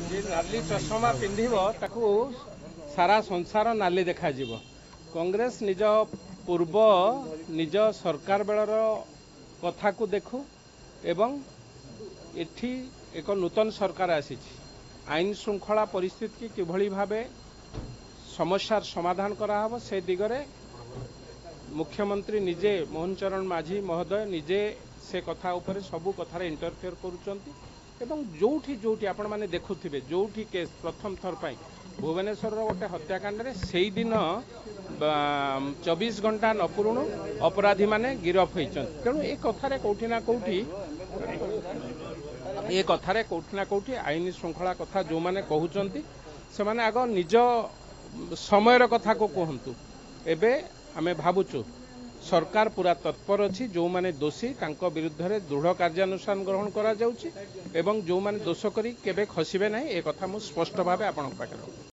जे नाली चषमा पिंधिब ताकू सारा संसार नाली देखा कांग्रेस निज पूर्व निज सरकार बेलर कथा को देखू एवं एठी एक नूतन सरकार आसी आईन श्रृंखला परिस्थिति की किभली भावे समस्यार समाधान कराहब से दिगरे मुख्यमंत्री निजे मोहन चरण माझी महोदय निजे से कथा उपरे सबू कथार इंटरफेयर करुचंती एवं जोठी जोठी आपण माने देखुथिबे जोठी केस प्रथम थर पाई भुवनेश्वर गोटे हत्याकांड रे सेई दिन 24 घंटा न पुरुणु अपराधी माने गिरफ होइचंती तेणु ए कथारे कोठी ना कोठी आईन श्रृंखला कथा जो माने कहउचंती से माने आग निज समयर कथा को कहंतु एबे आमे भाबुचु सरकार पूरा तत्पर अच्छी जो माने दोषी तांको विरुद्ध रे दृढ़ कार्यानुष्ठान ग्रहण करा जाउची एवं जो माने दोष करी केबे खसिबे नाही ए कथा मु स्पष्ट भावे आपन पाखरे